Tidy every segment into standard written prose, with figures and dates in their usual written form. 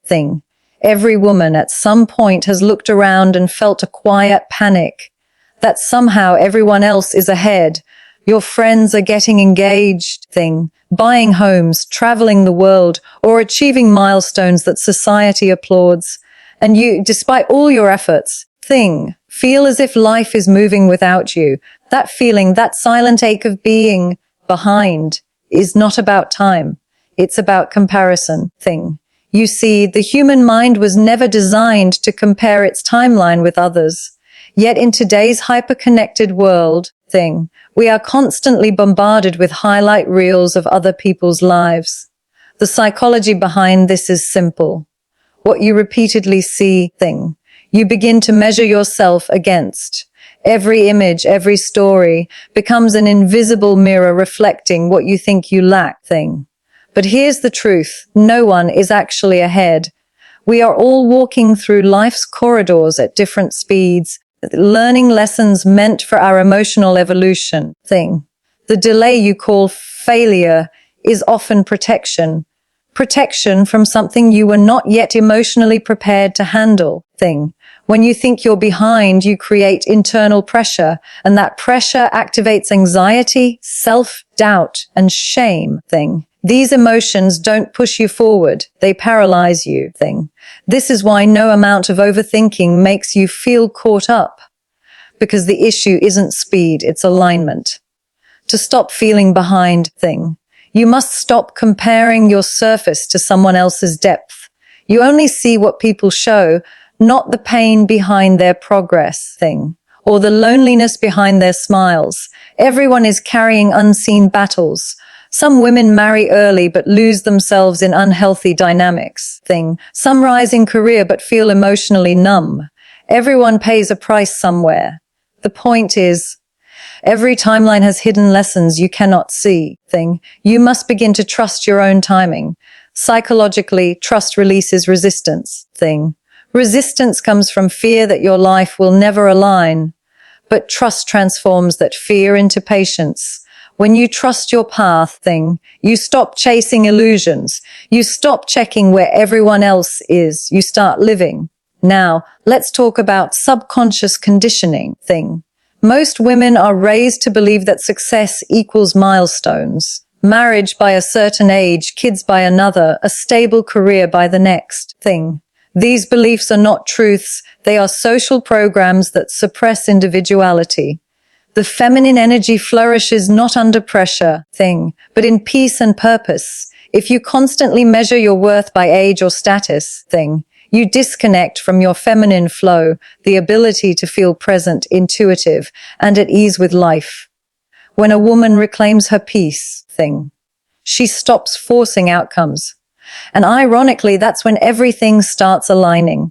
thing. Every woman at some point has looked around and felt a quiet panic that somehow everyone else is ahead. Your friends are getting engaged, thing, buying homes, traveling the world, or achieving milestones that society applauds. And you, despite all your efforts, thing, feel as if life is moving without you. That feeling, that silent ache of being behind, is not about time. It's about comparison, thing. You see, the human mind was never designed to compare its timeline with others. Yet in today's hyper-connected world, thing, we are constantly bombarded with highlight reels of other people's lives. The psychology behind this is simple. What you repeatedly see, thing, you begin to measure yourself against. Every image, every story becomes an invisible mirror reflecting what you think you lack, thing. But here's the truth. No one is actually ahead. We are all walking through life's corridors at different speeds, learning lessons meant for our emotional evolution, thing. The delay you call failure is often protection. Protection from something you were not yet emotionally prepared to handle, thing. When you think you're behind, you create internal pressure, and that pressure activates anxiety, self-doubt, and shame, thing. These emotions don't push you forward, they paralyze you, thing. This is why no amount of overthinking makes you feel caught up. Because the issue isn't speed, it's alignment. To stop feeling behind, thing, you must stop comparing your surface to someone else's depth. You only see what people show, not the pain behind their progress, thing, or the loneliness behind their smiles. Everyone is carrying unseen battles. Some women marry early but lose themselves in unhealthy dynamics, thing. Some rise in career but feel emotionally numb. Everyone pays a price somewhere. The point is, every timeline has hidden lessons you cannot see, thing. You must begin to trust your own timing. Psychologically, trust releases resistance, thing. Resistance comes from fear that your life will never align, but trust transforms that fear into patience. When you trust your path, thing, you stop chasing illusions. You stop checking where everyone else is. You start living. Now, let's talk about subconscious conditioning, thing. Most women are raised to believe that success equals milestones. Marriage by a certain age, kids by another, a stable career by the next, thing. These beliefs are not truths. They are social programs that suppress individuality. The feminine energy flourishes not under pressure, thing, but in peace and purpose. If you constantly measure your worth by age or status, thing, you disconnect from your feminine flow, the ability to feel present, intuitive, and at ease with life. When a woman reclaims her peace, thing, she stops forcing outcomes. And ironically, that's when everything starts aligning,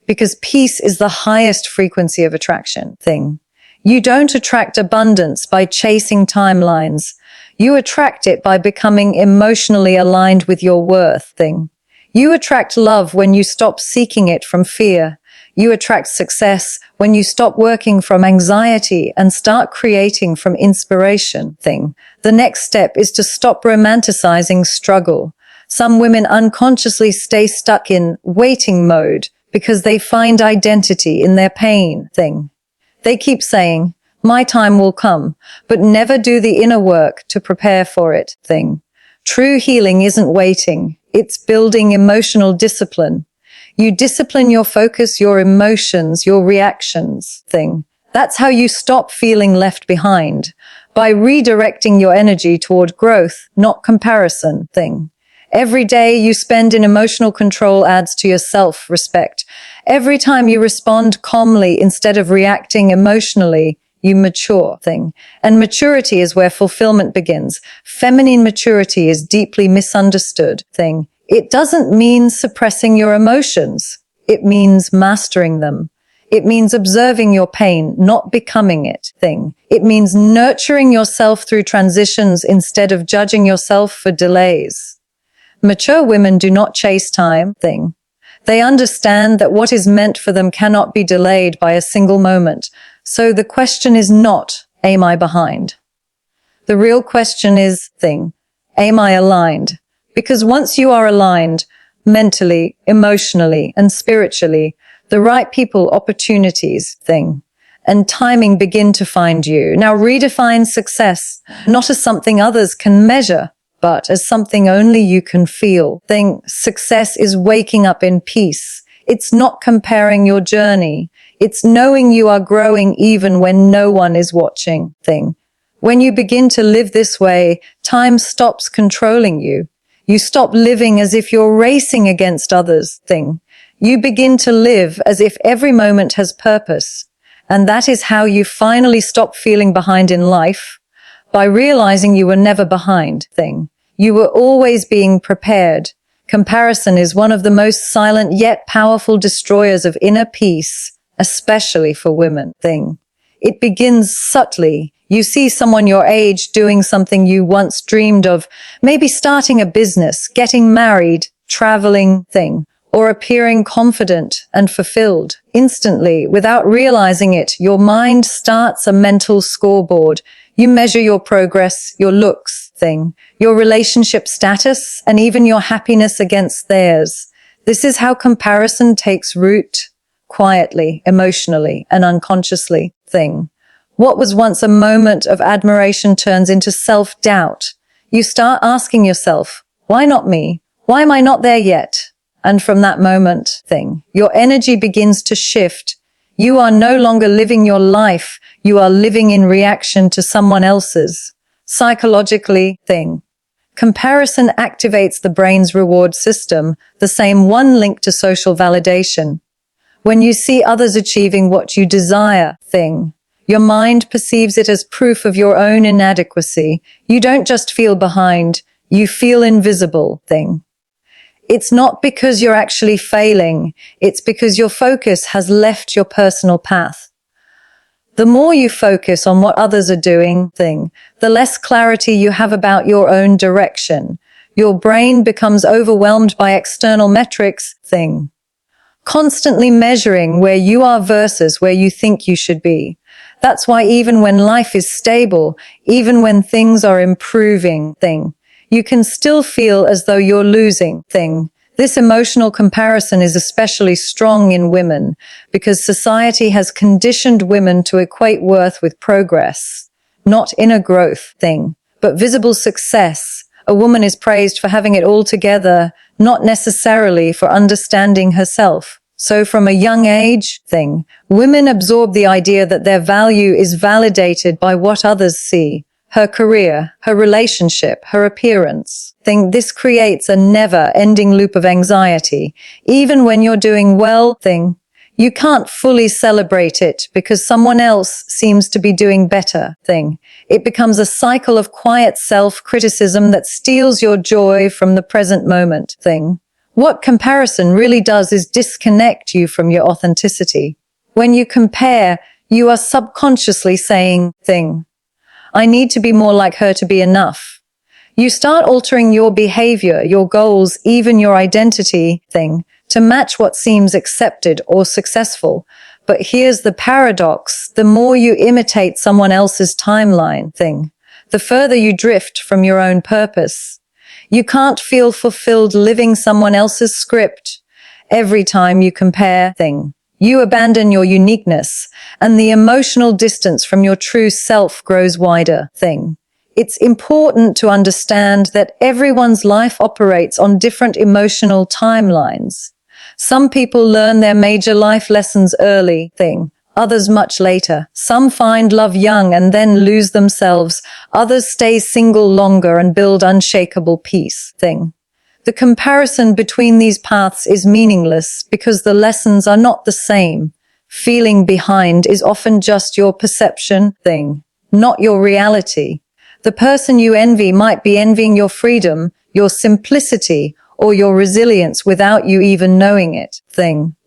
because peace is the highest frequency of attraction, thing. You don't attract abundance by chasing timelines. You attract it by becoming emotionally aligned with your worth, thing. You attract love when you stop seeking it from fear. You attract success when you stop working from anxiety and start creating from inspiration, thing. The next step is to stop romanticizing struggle. Some women unconsciously stay stuck in waiting mode because they find identity in their pain, thing. They keep saying, my time will come, but never do the inner work to prepare for it, thing. True healing isn't waiting. It's building emotional discipline. You discipline your focus, your emotions, your reactions, thing. That's how you stop feeling left behind, by redirecting your energy toward growth, not comparison, thing. Every day you spend in emotional control adds to your self-respect. Every time you respond calmly instead of reacting emotionally, you mature, thing. And maturity is where fulfillment begins. Feminine maturity is deeply misunderstood, thing. It doesn't mean suppressing your emotions. It means mastering them. It means observing your pain, not becoming it, thing. It means nurturing yourself through transitions instead of judging yourself for delays. Mature women do not chase time, thing. They understand that what is meant for them cannot be delayed by a single moment. So the question is not, am I behind? The real question is, thing, am I aligned? Because once you are aligned, mentally, emotionally, and spiritually. The right people, opportunities, and timing begin to find you. Now redefine success, not as something others can measure, but as something only you can feel. Success is waking up in peace. It's not comparing your journey. It's knowing you are growing even when no one is watching. When you begin to live this way, time stops controlling you. You stop living as if you're racing against others. You begin to live as if every moment has purpose. And that is how you finally stop feeling behind in life, by realizing you were never behind. You were always being prepared. Comparison is one of the most silent yet powerful destroyers of inner peace, especially for women. It begins subtly. You see someone your age doing something you once dreamed of, maybe starting a business, getting married, traveling, or appearing confident and fulfilled. Instantly, without realizing it, your mind starts a mental scoreboard. You measure your progress, your looks, your relationship status, and even your happiness against theirs. This is how comparison takes root, quietly, emotionally, and unconsciously. What was once a moment of admiration turns into self-doubt. You start asking yourself, why not me? Why am I not there yet? And from that moment, your energy begins to shift. You are no longer living your life. You are living in reaction to someone else's. Psychologically, comparison activates the brain's reward system, the same one linked to social validation. When you see others achieving what you desire, your mind perceives it as proof of your own inadequacy. You don't just feel behind, you feel invisible. It's not because you're actually failing, it's because your focus has left your personal path. The more you focus on what others are doing, the less clarity you have about your own direction. Your brain becomes overwhelmed by external metrics, constantly measuring where you are versus where you think you should be. That's why even when life is stable, even when things are improving, you can still feel as though you're losing. This emotional comparison is especially strong in women because society has conditioned women to equate worth with progress, not inner growth, but visible success. A woman is praised for having it all together, not necessarily for understanding herself. So from a young age, women absorb the idea that their value is validated by what others see. Her career, her relationship, her appearance. This creates a never-ending loop of anxiety. Even when you're doing well, you can't fully celebrate it because someone else seems to be doing better. It becomes a cycle of quiet self-criticism that steals your joy from the present moment. What comparison really does is disconnect you from your authenticity. When you compare, you are subconsciously saying, I need to be more like her to be enough. You start altering your behavior, your goals, even your identity, to match what seems accepted or successful. But here's the paradox. The more you imitate someone else's timeline, the further you drift from your own purpose. You can't feel fulfilled living someone else's script. Every time you compare, you abandon your uniqueness, and the emotional distance from your true self grows wider. It's important to understand that everyone's life operates on different emotional timelines. Some people learn their major life lessons early, others much later. Some find love young and then lose themselves. Others stay single longer and build unshakable peace. The comparison between these paths is meaningless because the lessons are not the same. Feeling behind is often just your perception, not your reality. The person you envy might be envying your freedom, your simplicity, or your resilience without you even knowing it.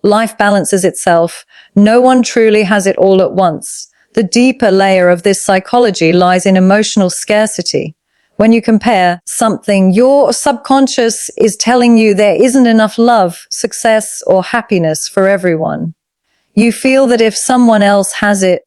Life balances itself. No one truly has it all at once. The deeper layer of this psychology lies in emotional scarcity. When you compare something, your subconscious is telling you there isn't enough love, success, or happiness for everyone. You feel that if someone else has it,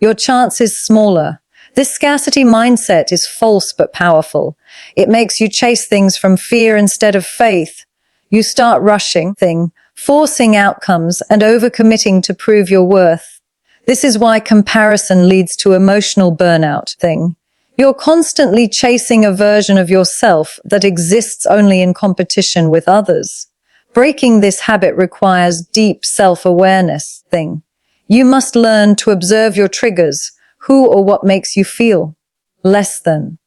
your chance is smaller. This scarcity mindset is false but powerful. It makes you chase things from fear instead of faith. You start rushing thing, forcing outcomes and overcommitting to prove your worth. This is why comparison leads to emotional burnout thing. You're constantly chasing a version of yourself that exists only in competition with others. Breaking this habit requires deep self-awareness thing. You must learn to observe your triggers, who or what makes you feel less than.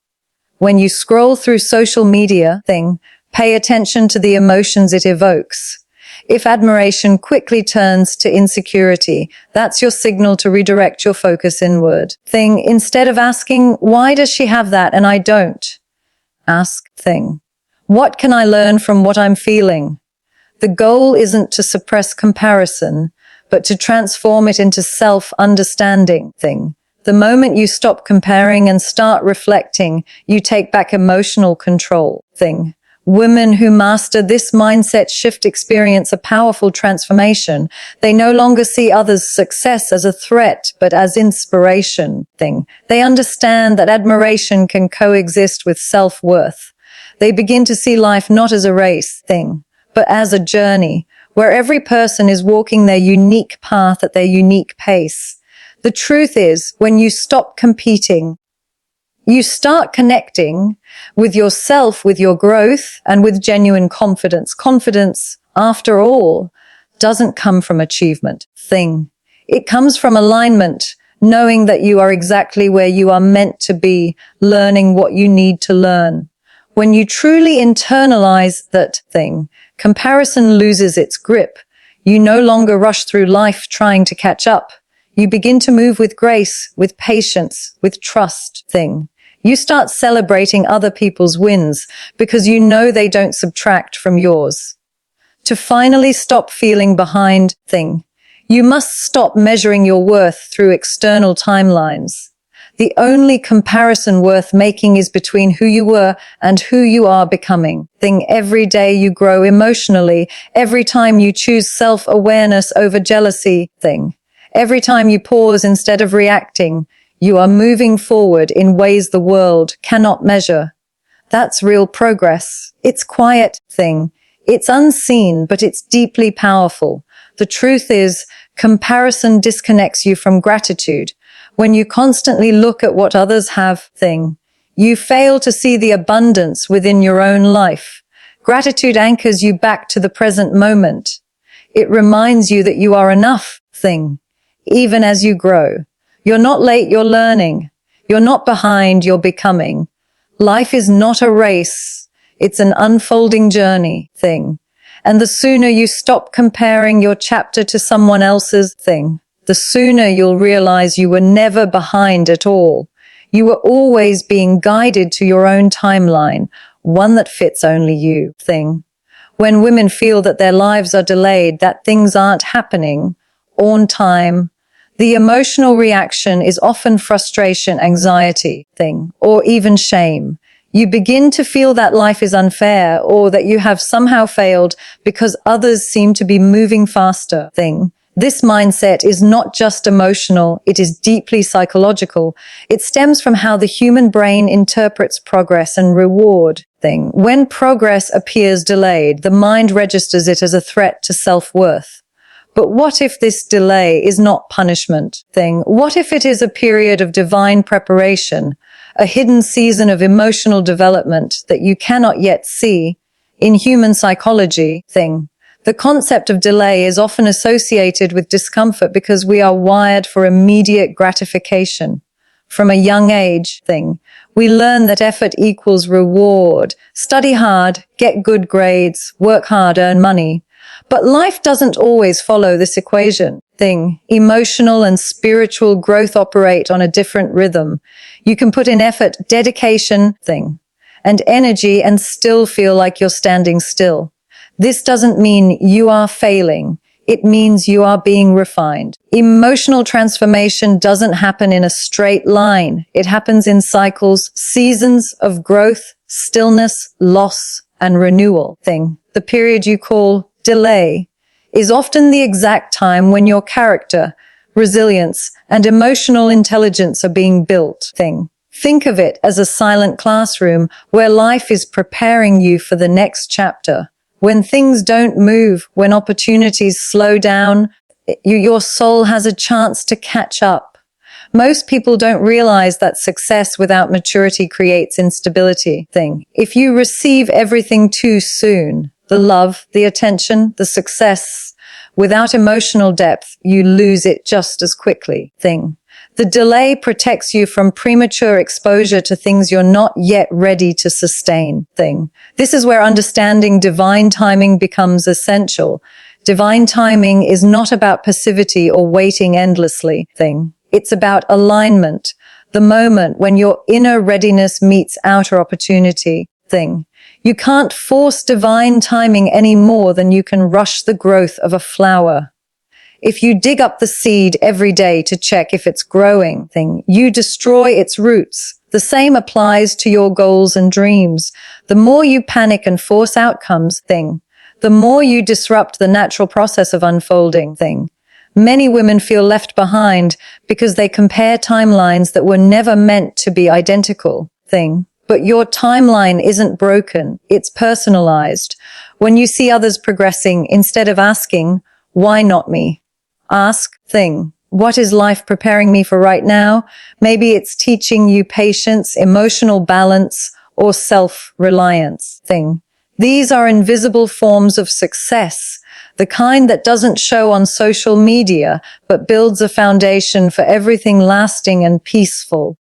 When you scroll through social media thing, pay attention to the emotions it evokes. If admiration quickly turns to insecurity, that's your signal to redirect your focus inward. Thing, instead of asking, why does she have that and I don't? Ask thing, what can I learn from what I'm feeling? The goal isn't to suppress comparison, but to transform it into self-understanding thing. The moment you stop comparing and start reflecting, you take back emotional control thing. Women who master this mindset shift experience a powerful transformation. They no longer see others' success as a threat, but as inspiration thing. They understand that admiration can coexist with self-worth. They begin to see life not as a race thing, but as a journey, where every person is walking their unique path at their unique pace. The truth is, when you stop competing, you start connecting with yourself, with your growth, and with genuine confidence. Confidence, after all, doesn't come from achievement thing. It comes from alignment, knowing that you are exactly where you are meant to be, learning what you need to learn. When you truly internalize that thing, comparison loses its grip. You no longer rush through life trying to catch up. You begin to move with grace, with patience, with trust thing. You start celebrating other people's wins because you know they don't subtract from yours. To finally stop feeling behind thing, you must stop measuring your worth through external timelines. The only comparison worth making is between who you were and who you are becoming. Thing, every day you grow emotionally, every time you choose self-awareness over jealousy thing. Every time you pause instead of reacting, you are moving forward in ways the world cannot measure. That's real progress. It's quiet thing. It's unseen, but it's deeply powerful. The truth is, comparison disconnects you from gratitude. When you constantly look at what others have thing, you fail to see the abundance within your own life. Gratitude anchors you back to the present moment. It reminds you that you are enough thing, even as you grow. You're not late, you're learning. You're not behind, you're becoming. Life is not a race. It's an unfolding journey thing. And the sooner you stop comparing your chapter to someone else's thing, the sooner you'll realize you were never behind at all. You were always being guided to your own timeline, one that fits only you thing. When women feel that their lives are delayed, that things aren't happening on time, the emotional reaction is often frustration, anxiety thing, or even shame. You begin to feel that life is unfair or that you have somehow failed because others seem to be moving faster thing. This mindset is not just emotional, it is deeply psychological. It stems from how the human brain interprets progress and reward thing. When progress appears delayed, the mind registers it as a threat to self-worth. But what if this delay is not punishment thing? What if it is a period of divine preparation, a hidden season of emotional development that you cannot yet see? In human psychology thing, the concept of delay is often associated with discomfort because we are wired for immediate gratification. From a young age thing, we learn that effort equals reward. Study hard, get good grades, work hard, earn money. But life doesn't always follow this equation thing. Emotional and spiritual growth operate on a different rhythm. You can put in effort, dedication thing, and energy and still feel like you're standing still. This doesn't mean you are failing. It means you are being refined. Emotional transformation doesn't happen in a straight line. It happens in cycles, seasons of growth, stillness, loss, and renewal thing. The period you call delay is often the exact time when your character, resilience, and emotional intelligence are being built thing. Think of it as a silent classroom where life is preparing you for the next chapter. When things don't move, when opportunities slow down, your soul has a chance to catch up. Most people don't realize that success without maturity creates instability. If you receive everything too soon, the love, the attention, the success, without emotional depth, you lose it just as quickly. The delay protects you from premature exposure to things you're not yet ready to sustain. This is where understanding divine timing becomes essential. Divine timing is not about passivity or waiting endlessly. It's about alignment, the moment when your inner readiness meets outer opportunity. You can't force divine timing any more than you can rush the growth of a flower. If you dig up the seed every day to check if it's growing, you destroy its roots. The same applies to your goals and dreams. The more you panic and force outcomes, the more you disrupt the natural process of unfolding. Many women feel left behind because they compare timelines that were never meant to be identical. But your timeline isn't broken, it's personalized. When you see others progressing, instead of asking, why not me? Ask, what is life preparing me for right now? Maybe it's teaching you patience, emotional balance, or self-reliance. These are invisible forms of success, the kind that doesn't show on social media, but builds a foundation for everything lasting and peaceful.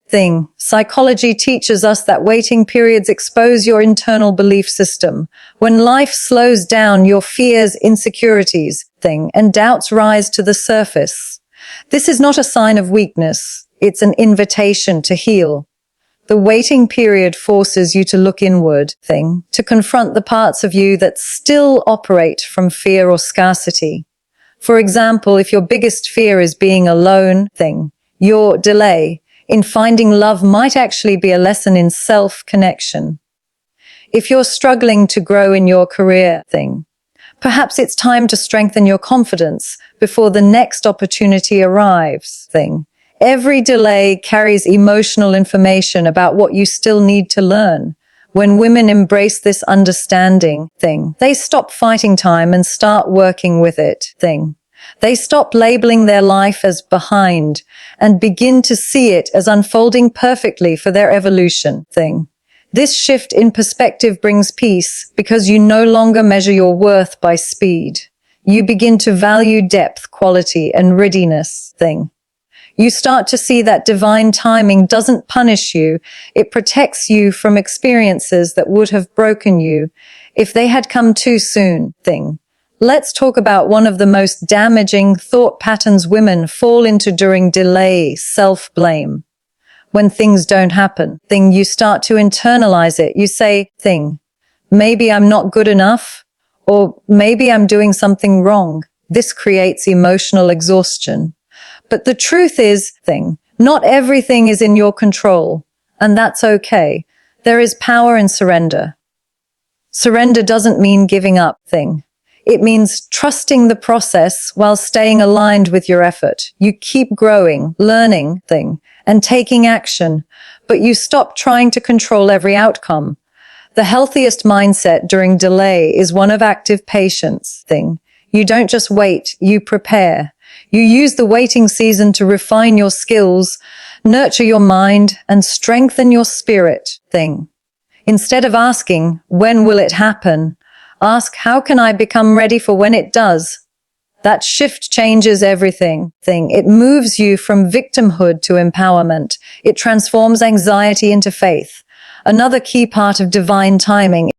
Psychology teaches us that waiting periods expose your internal belief system. When life slows down, your fears, insecurities, and doubts rise to the surface. This is not a sign of weakness. It's an invitation to heal. The waiting period forces you to look inward, to confront the parts of you that still operate from fear or scarcity. For example, if your biggest fear is being alone, your delay in finding love might actually be a lesson in self-connection. If you're struggling to grow in your career, perhaps it's time to strengthen your confidence before the next opportunity arrives. Every delay carries emotional information about what you still need to learn. When women embrace this understanding, they stop fighting time and start working with it. They stop labeling their life as behind and begin to see it as unfolding perfectly for their evolution. This shift in perspective brings peace because you no longer measure your worth by speed. You begin to value depth, quality, and readiness. You start to see that divine timing doesn't punish you. It protects you from experiences that would have broken you if they had come too soon. Let's talk about one of the most damaging thought patterns women fall into during delay: self-blame. When things don't happen, you start to internalize it. You say, maybe I'm not good enough, or maybe I'm doing something wrong. This creates emotional exhaustion. But the truth is, not everything is in your control, and that's okay. There is power in surrender. Surrender doesn't mean giving up. It means trusting the process while staying aligned with your effort. You keep growing, learning, and taking action, but you stop trying to control every outcome. The healthiest mindset during delay is one of active patience. You don't just wait, you prepare. You use the waiting season to refine your skills, nurture your mind, and strengthen your spirit. Instead of asking, when will it happen? Ask, how can I become ready for when it does? That shift changes everything. It moves you from victimhood to empowerment. It transforms anxiety into faith. Another key part of divine timing